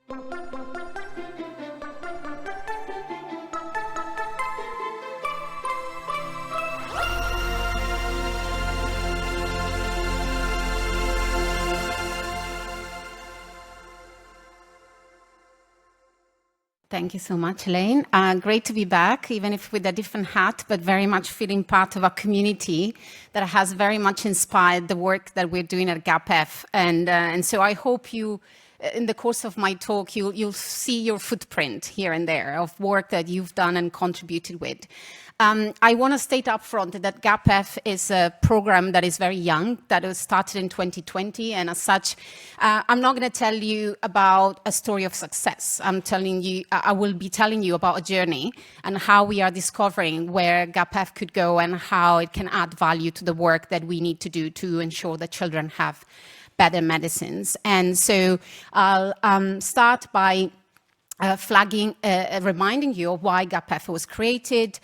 Thank you so much, Elaine. Great to be back, even if with a different hat, but very much feeling part of a community that has very much inspired the work that we're doing at GAPF. And so I hope you, in the course of my talk, you'll see your footprint here and there of work that you've done and contributed with. I want to state up front that GAPF is a program that is very young, that was started in 2020, and as such, I'm not going to tell you about a story of success. I will be telling you about a journey and how we are discovering where GAPF could go and how it can add value to the work that we need to do to ensure that children have better medicines. And so I'll start by reminding you of why GAPF was created,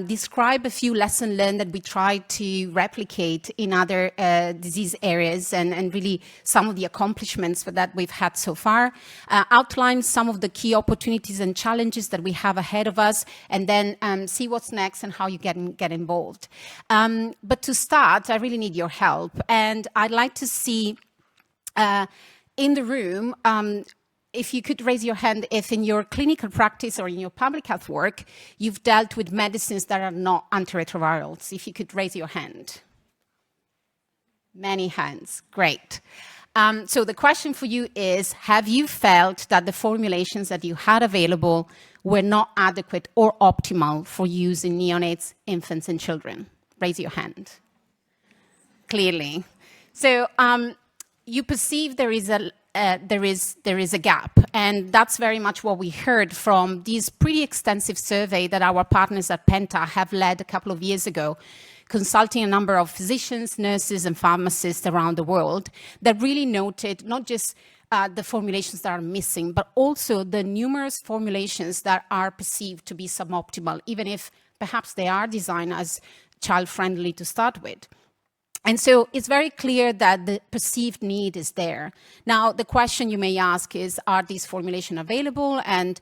describe a few lessons learned that we tried to replicate in other disease areas and really some of the accomplishments that we've had so far, outline some of the key opportunities and challenges that we have ahead of us, and then see what's next and how you get involved. But to start, I really need your help, and I'd like to see in the room, if you could raise your hand if in your clinical practice or in your public health work, you've dealt with medicines that are not antiretrovirals. If you could raise your hand. Many hands, great. So the question for you is, have you felt that the formulations that you had available were not adequate or optimal for use in neonates, infants, and children? Raise your hand. Clearly. So you perceive there is a gap, and that's very much what we heard from this pretty extensive survey that our partners at Penta have led a couple of years ago, consulting a number of physicians, nurses, and pharmacists around the world that really noted not just the formulations that are missing, but also the numerous formulations that are perceived to be suboptimal, even if perhaps they are designed as child-friendly to start with. And so it's very clear that the perceived need is there. Now, the question you may ask is, are these formulations available? And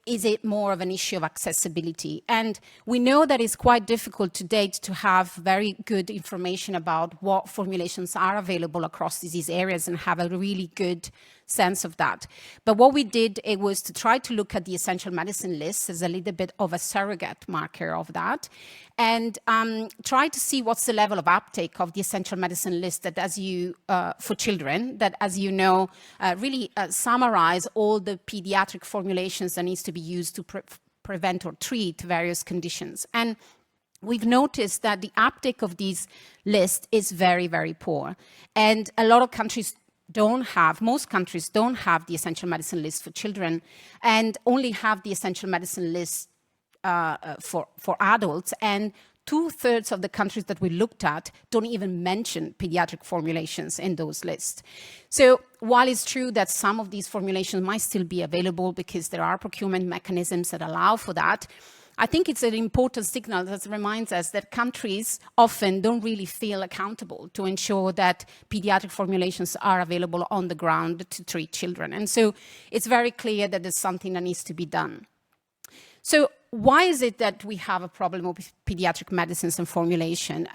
is it more of an issue of accessibility? And we know that it's quite difficult to date to have very good information about what formulations are available across disease areas and have a really good sense of that. But what we did, it was to try to look at the essential medicine list as a little bit of a surrogate marker of that, and try to see what's the level of uptake of the essential medicine list that, for children, that, as you know, really summarize all the pediatric formulations that needs to be used to prevent or treat various conditions. And we've noticed that the uptake of these lists is very, very poor. And a lot of countries most countries don't have the essential medicine list for children and only have the essential medicine list for adults. And 2/3 of the countries that we looked at don't even mention pediatric formulations in those lists. So while it's true that some of these formulations might still be available because there are procurement mechanisms that allow for that, I think it's an important signal that reminds us that countries often don't really feel accountable to ensure that pediatric formulations are available on the ground to treat children. And so it's very clear that there's something that needs to be done. So why is it that we have a problem with pediatric medicines and formulation?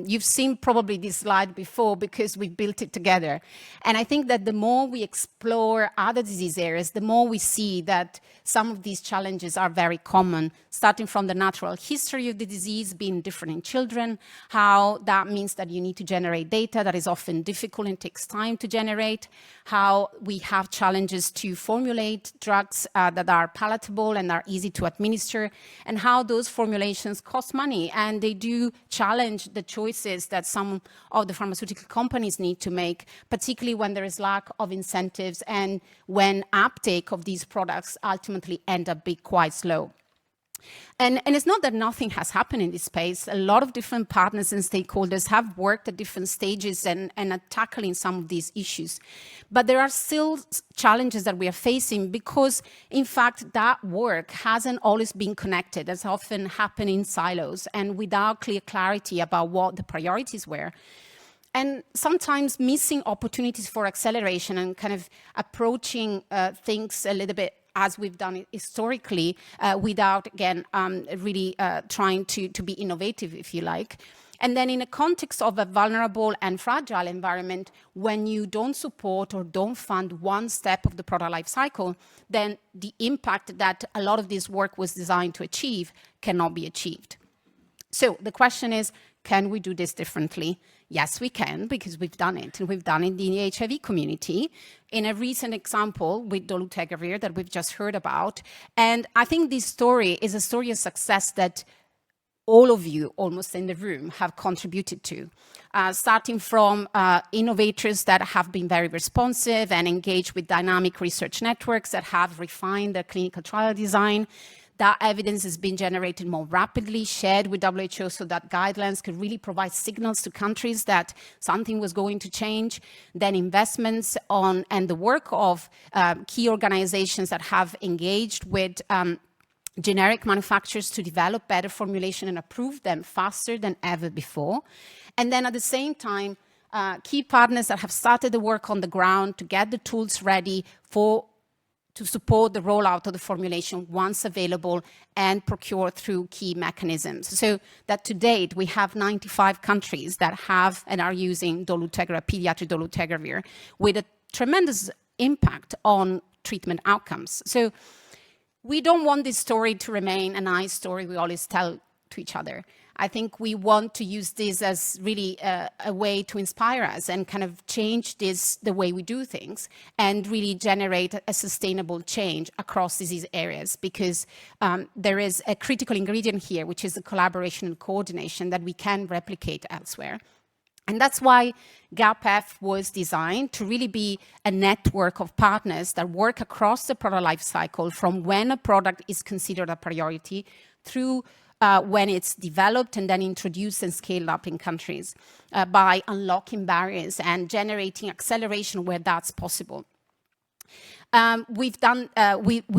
You've seen probably this slide before because we built it together. And I think that the more we explore other disease areas, the more we see that some of these challenges are very common, starting from the natural history of the disease being different in children, how that means that you need to generate data that is often difficult and takes time to generate, how we have challenges to formulate drugs that are palatable and are easy to administer, and how those formulations cost money, and they do challenge the choices that some of the pharmaceutical companies need to make, particularly when there is lack of incentives and when uptake of these products ultimately end up being quite slow. And it's not that nothing has happened in this space. A lot of different partners and stakeholders have worked at different stages and are tackling some of these issues. But there are still challenges that we are facing because, in fact, that work hasn't always been connected, as often happen in silos and without clear clarity about what the priorities were. and sometimes missing opportunities for acceleration and kind of approaching things a little bit as we've done it historically, without, again, really trying to be innovative, if you like. And then in a context of a vulnerable and fragile environment, when you don't support or don't fund one step of the product life cycle, then the impact that a lot of this work was designed to achieve cannot be achieved. So the question is, can we do this differently? Yes, we can, because we've done it. And we've done it in the HIV community in a recent example with dolutegravir that we've just heard about. And I think this story is a story of success that all of you almost in the room have contributed to, starting from innovators that have been very responsive and engaged with dynamic research networks that have refined their clinical trial design. That evidence has been generated more rapidly, shared with WHO so that guidelines could really provide signals to countries that something was going to change. Then investments on and the work of key organizations that have engaged with generic manufacturers to develop better formulation and approve them faster than ever before. And then at the same time, key partners that have started the work on the ground to get the tools ready to support the rollout of the formulation once available and procure through key mechanisms. So that to date, we have 95 countries that have and are using pediatric dolutegravir with a tremendous impact on treatment outcomes. So we don't want this story to remain a nice story we always tell to each other. I think we want to use this as really a way to inspire us and kind of change the way we do things and really generate a sustainable change across disease areas, because there is a critical ingredient here, which is the collaboration and coordination that we can replicate elsewhere. And that's why GAP-F was designed to really be a network of partners that work across the product life cycle, from when a product is considered a priority through when it's developed and then introduced and scaled up in countries, by unlocking barriers and generating acceleration where that's possible. We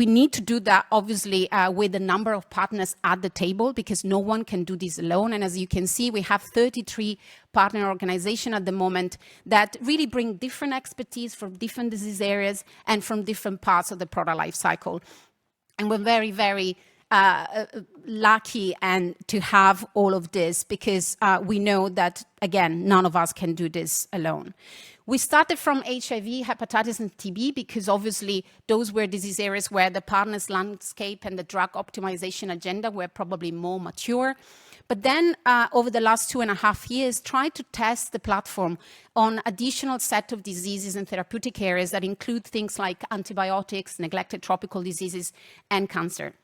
need to do that, obviously, with a number of partners at the table, because no one can do this alone. And as you can see, we have 33 partner organizations at the moment that really bring different expertise from different disease areas and from different parts of the product life cycle. And we're very, very lucky and to have all of this, because we know that, again, none of us can do this alone. We started from HIV, hepatitis, and TB, because obviously those were disease areas where the partners landscape and the drug optimization agenda were probably more mature. But then over the last 2.5 years, tried to test the platform on additional set of diseases and therapeutic areas that include things like antibiotics, neglected tropical diseases, and cancer.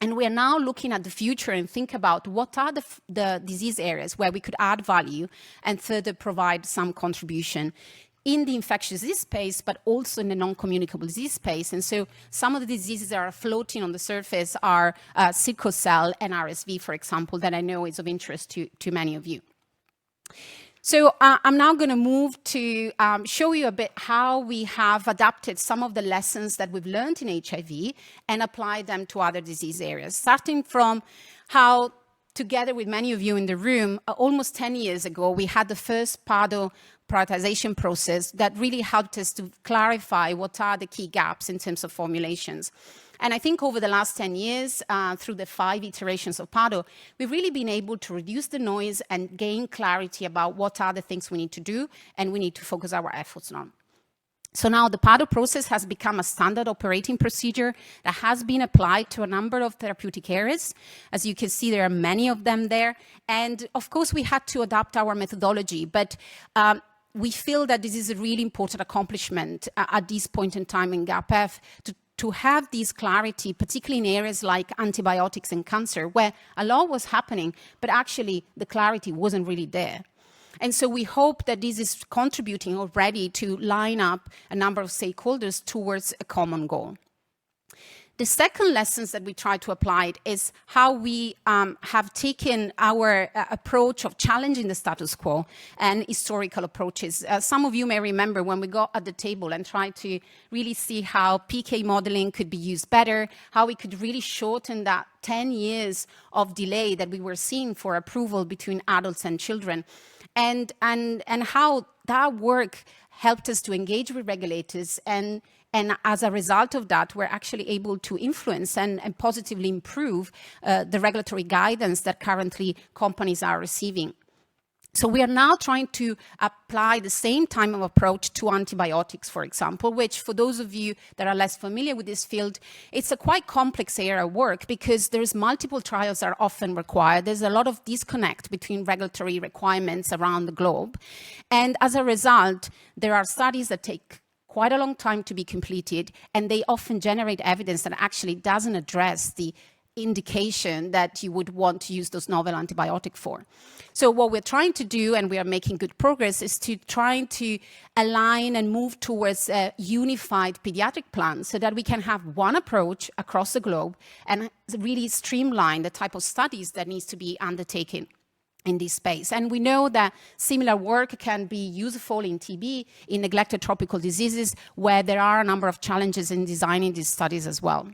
And we are now looking at the future and think about what are the disease areas where we could add value and further provide some contribution in the infectious disease space, but also in the non-communicable disease space. And so some of the diseases that are floating on the surface are sickle cell and RSV, for example, that I know is of interest to many of you. So I'm now going to move to show you a bit how we have adapted some of the lessons that we've learned in HIV and applied them to other disease areas, starting from how, together with many of you in the room, almost 10 years ago, we had the first PADO prioritization process that really helped us to clarify what are the key gaps in terms of formulations. And I think over the last 10 years, through the 5 iterations of PADO, we've really been able to reduce the noise and gain clarity about what are the things we need to do and we need to focus our efforts on. So now the PADO process has become a standard operating procedure that has been applied to a number of therapeutic areas. As you can see, there are many of them there. And of course, we had to adapt our methodology, but we feel that this is a really important accomplishment at this point in time in GAP-F to have this clarity, particularly in areas like antibiotics and cancer, where a lot was happening, but actually the clarity wasn't really there. And so we hope that this is contributing already to line up a number of stakeholders towards a common goal. The second lessons that we try to apply is how we have taken our approach of challenging the status quo and historical approaches. Some of you may remember when we got at the table and tried to really see how PK modeling could be used better, how we could really shorten that 10 years of delay that we were seeing for approval between adults and children, and how that work helped us to engage with regulators, and as a result of that, we're actually able to influence and positively improve the regulatory guidance that currently companies are receiving. So we are now trying to apply the same type of approach to antibiotics, for example, which for those of you that are less familiar with this field, it's a quite complex area of work because there's multiple trials that are often required. There's a lot of disconnect between regulatory requirements around the globe. And as a result, there are studies that take quite a long time to be completed, and they often generate evidence that actually doesn't address the indication that you would want to use those novel antibiotic for. So what we're trying to do, and we are making good progress, is to trying to align and move towards a unified pediatric plan so that we can have one approach across the globe and really streamline the type of studies that needs to be undertaken in this space. And we know that similar work can be useful in TB, in neglected tropical diseases, where there are a number of challenges in designing these studies as well.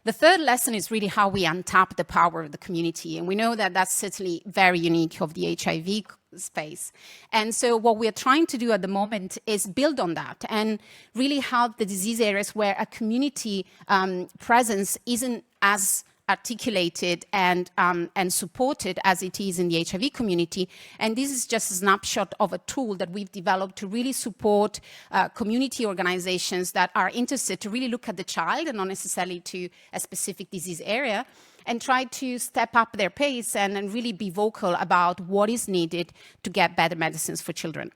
The third lesson is really how we untap the power of the community. And we know that that's certainly very unique of the HIV space. And so what we're trying to do at the moment is build on that and really help the disease areas where a community presence isn't as articulated and supported as it is in the HIV community. And this is just a snapshot of a tool that we've developed to really support community organizations that are interested to really look at the child and not necessarily to a specific disease area, and try to step up their pace and really be vocal about what is needed to get better medicines for children.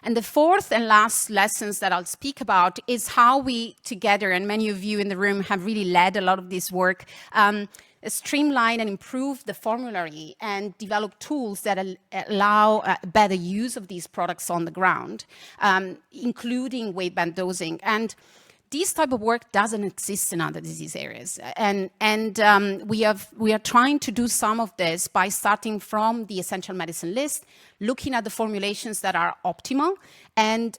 And the fourth and last lessons that I'll speak about is how we together, and many of you in the room have really led a lot of this work, streamline and improve the formulary and develop tools that allow better use of these products on the ground, including weight band dosing. And this type of work doesn't exist in other disease areas. And we are trying to do some of this by starting from the essential medicine list, looking at the formulations that are optimal, and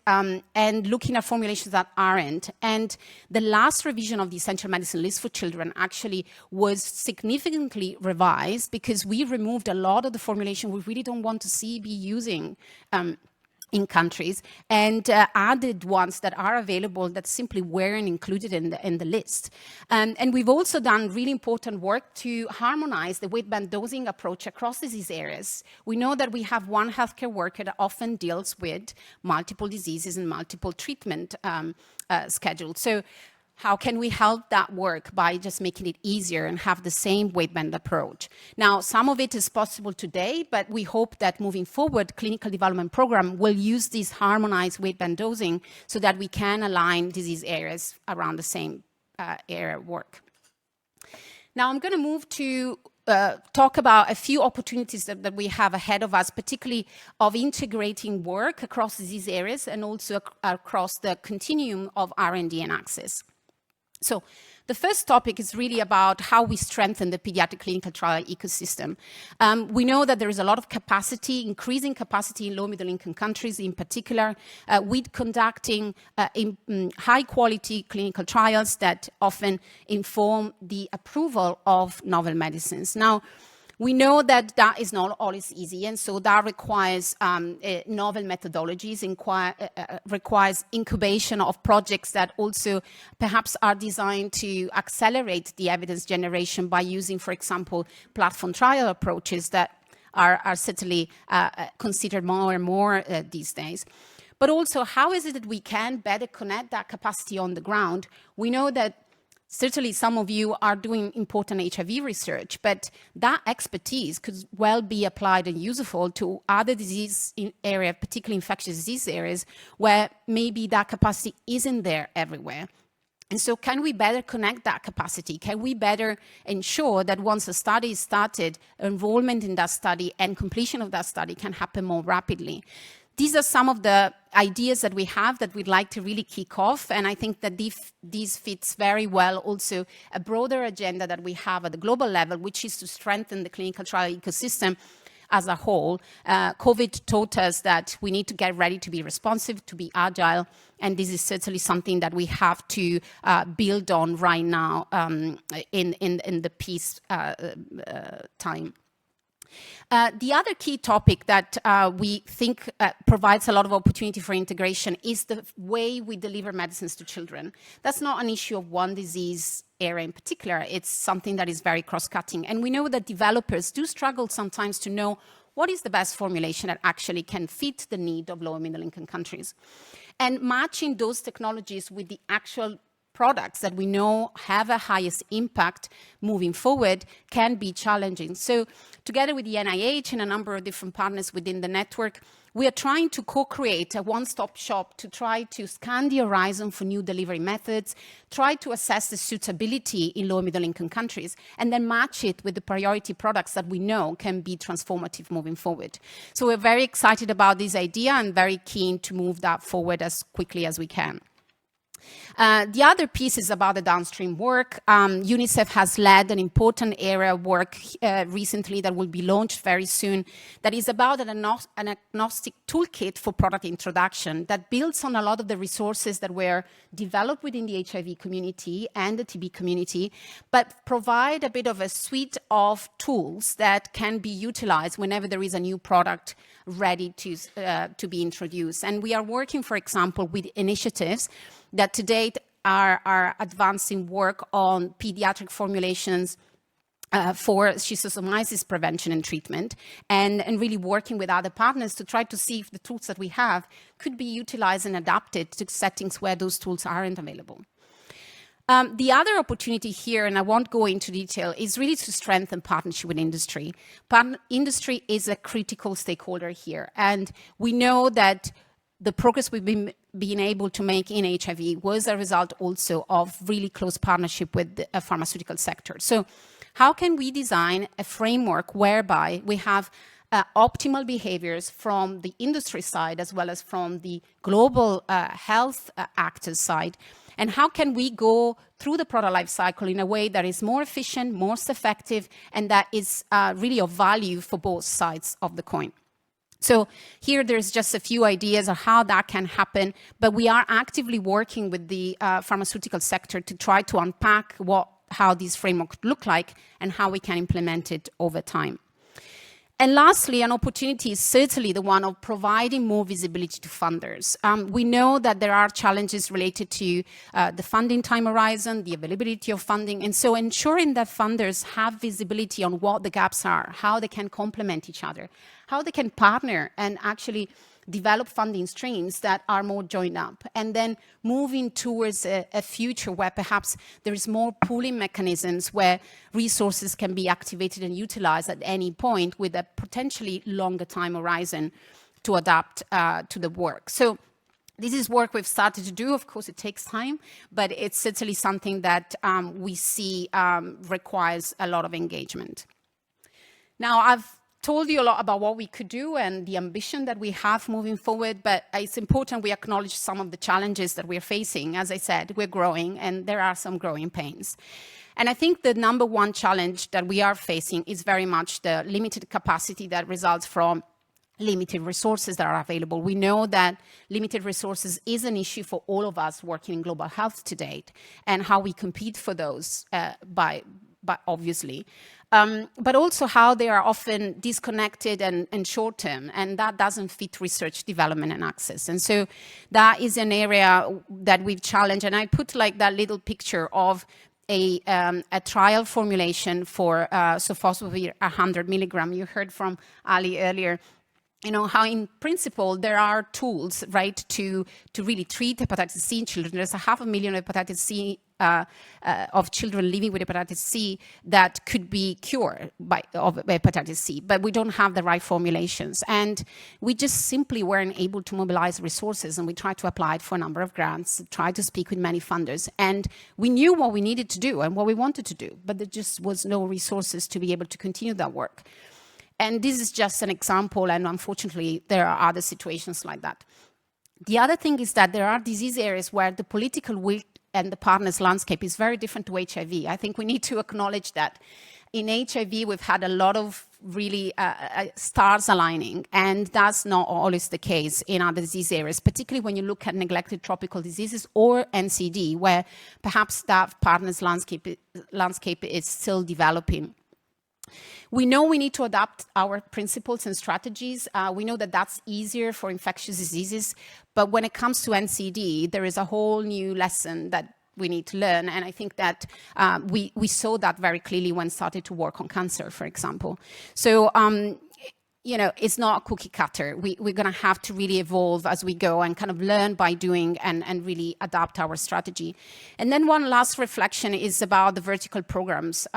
looking at formulations that aren't. And the last revision of the essential medicine list for children actually was significantly revised because we removed a lot of the formulation we really don't want to see be using in countries, and added ones that are available that simply weren't included in the list. And we've also done really important work to harmonize the weight band dosing approach across disease areas. We know that we have one healthcare worker that often deals with multiple diseases and multiple treatment schedules. So how can we help that work by just making it easier and have the same weight band approach? Now, some of it is possible today, but we hope that moving forward, clinical development program will use this harmonized weight band dosing so that we can align disease areas around the same area of work. Now, I'm going to move to talk about a few opportunities that we have ahead of us, particularly of integrating work across disease areas and also across the continuum of R&D and access. So the first topic is really about how we strengthen the pediatric clinical trial ecosystem. We know that there is a lot of capacity, increasing capacity in low middle income countries in particular, with conducting high quality clinical trials that often inform the approval of novel medicines. Now, we know that that is not always easy, and so that requires novel methodologies, requires incubation of projects that also perhaps are designed to accelerate the evidence generation by using, for example, platform trial approaches that are certainly considered more and more these days. But also, how is it that we can better connect that capacity on the ground? We know that certainly some of you are doing important HIV research, but that expertise could well be applied and useful to other disease areas, particularly infectious disease areas, where maybe that capacity isn't there everywhere. And so can we better connect that capacity? Can we better ensure that once a study is started, enrollment in that study and completion of that study can happen more rapidly? these are some of the ideas that we have that we'd like to really kick off. And I think that these fits very well also a broader agenda that we have at the global level, which is to strengthen the clinical trial ecosystem as a whole. COVID taught us that we need to get ready to be responsive, to be agile, and this is certainly something that we have to build on right now in the peace time. The other key topic that we think provides a lot of opportunity for integration is the way we deliver medicines to children. That's not an issue of one disease area in particular. It's something that is very cross-cutting. And we know that developers do struggle sometimes to know what is the best formulation that actually can fit the need of low and middle income countries. And matching those technologies with the actual products that we know have a highest impact moving forward can be challenging. So together with the NIH and a number of different partners within the network, we are trying to co-create a one-stop shop to try to scan the horizon for new delivery methods, try to assess the suitability in low and middle income countries, and then match it with the priority products that we know can be transformative moving forward. So we're very excited about this idea and very keen to move that forward as quickly as we can. The other piece is about the downstream work. UNICEF has led an important area of work recently that will be launched very soon that is about an agnostic toolkit for product introduction that builds on a lot of the resources that were developed within the HIV community and the TB community, but provide a bit of a suite of tools that can be utilized whenever there is a new product ready to be introduced. And we are working, for example, with initiatives that to date are advancing work on pediatric formulations for schistosomiasis prevention and treatment, and really working with other partners to try to see if the tools that we have could be utilized and adapted to settings where those tools aren't available. The other opportunity here, and I won't go into detail, is really to strengthen partnership with industry. Industry is a critical stakeholder here, and we know that the progress we've been able to make in HIV was a result also of really close partnership with the pharmaceutical sector. So how can we design a framework whereby we have optimal behaviors from the industry side as well as from the global health actors side? And how can we go through the product life cycle in a way that is more efficient, most effective, and that is really of value for both sides of the coin? So here there's just a few ideas of how that can happen, but we are actively working with the pharmaceutical sector to try to unpack how these frameworks look like and how we can implement it over time. And lastly, an opportunity is certainly the one of providing more visibility to funders. We know that there are challenges related to the funding time horizon, the availability of funding, and so ensuring that funders have visibility on what the gaps are, how they can complement each other, how they can partner and actually develop funding streams that are more joined up, and then moving towards a future where perhaps there is more pooling mechanisms where resources can be activated and utilized at any point with a potentially longer time horizon to adapt to the work. So this is work we've started to do. Of course, it takes time, but it's certainly something that we see requires a lot of engagement. Now, I've told you a lot about what we could do and the ambition that we have moving forward, but it's important we acknowledge some of the challenges that we're facing. As I said, we're growing and there are some growing pains. And I think the number one challenge that we are facing is very much the limited capacity that results from limited resources that are available. We know that limited resources is an issue for all of us working in global health to date, and how we compete for those by obviously. But also how they are often disconnected and short-term, and that doesn't fit research, development, and access. And so that is an area that we've challenged. And I put like that little picture of a trial formulation for sofosbuvir 100 milligram. You heard from Ali earlier, you know, how in principle there are tools, right, to really treat hepatitis C in children. There's 500,000 hepatitis C of children living with hepatitis C that could be cured of hepatitis C, but we don't have the right formulations. And we just simply weren't able to mobilize resources, and we tried to apply for a number of grants, tried to speak with many funders, and we knew what we needed to do and what we wanted to do, but there just was no resources to be able to continue that work. And this is just an example, and unfortunately, there are other situations like that. The other thing is that there are disease areas where the political will and the partners landscape is very different to HIV. I think we need to acknowledge that. In HIV, we've had a lot of really stars aligning, and that's not always the case in other disease areas, particularly when you look at neglected tropical diseases or NCD, where perhaps that partners landscape is still developing. We know we need to adapt our principles and strategies. We know that that's easier for infectious diseases, but when it comes to NCD, there is a whole new lesson that we need to learn. And I think that we saw that very clearly when started to work on cancer, for example. So, you know, it's not a cookie cutter. We're going to have to really evolve as we go and kind of learn by doing and really adapt our strategy. And then one last reflection is about the vertical programs.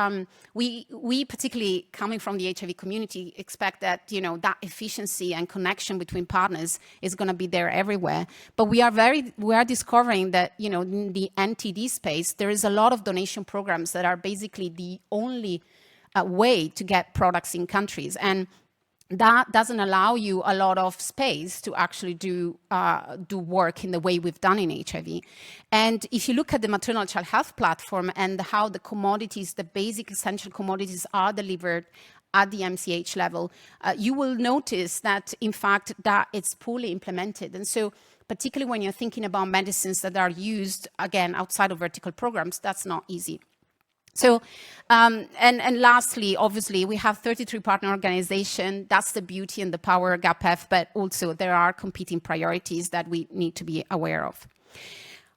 We particularly coming from the HIV community expect that, you know, that efficiency and connection between partners is going to be there everywhere. But we are discovering that, you know, in the NTD space, there is a lot of donation programs that are basically the only way to get products in countries. And that doesn't allow you a lot of space to actually do work in the way we've done in HIV. And if you look at the maternal child health platform and how the commodities, the basic essential commodities are delivered at the MCH level, you will notice that, in fact, that it's poorly implemented. And so particularly when you're thinking about medicines that are used, again, outside of vertical programs, that's not easy. So, and lastly, obviously, we have 33 partner organizations. That's the beauty and the power of GAPF, but also there are competing priorities that we need to be aware of.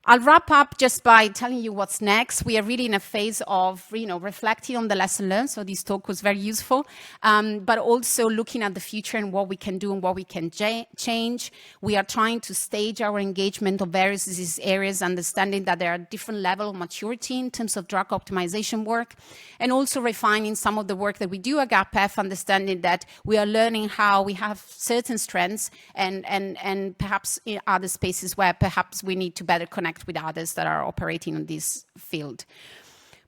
I'll wrap up just by telling you what's next. We are really in a phase of, you know, reflecting on the lesson learned. So this talk was very useful, but also looking at the future and what we can do and what we can change. We are trying to stage our engagement of various disease areas, understanding that there are different levels of maturity in terms of drug optimization work, and also refining some of the work that we do at GAPF, understanding that we are learning how we have certain strengths and perhaps in other spaces where perhaps we need to better connect with others that are operating in this field.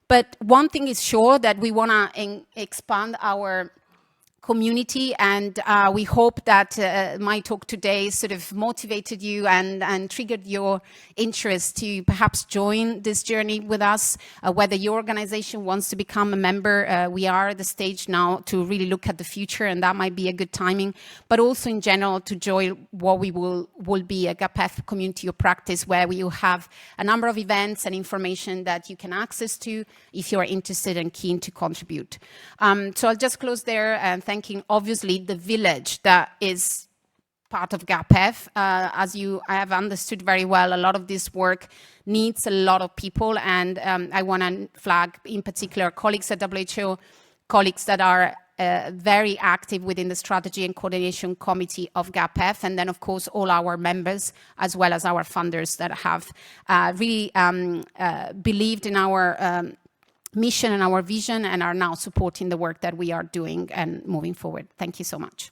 But one thing is sure, that we want to expand our community, and we hope that my talk today sort of motivated you and triggered your interest to perhaps join this journey with us, whether your organization wants to become a member. We are at the stage now to really look at the future, and that might be a good timing, but also in general to join what we will be a GAPF community of practice, where we will have a number of events and information that you can access to if you are interested and keen to contribute. So I'll just close there and thanking obviously the village that is part of GAPF. As you have understood very well, a lot of this work needs a lot of people, and I want to flag in particular colleagues at WHO, colleagues that are very active within the strategy and coordination committee of GAPF, and then of course all our members as well as our funders that have really believed in our mission and our vision and are now supporting the work that we are doing and moving forward. Thank you so much.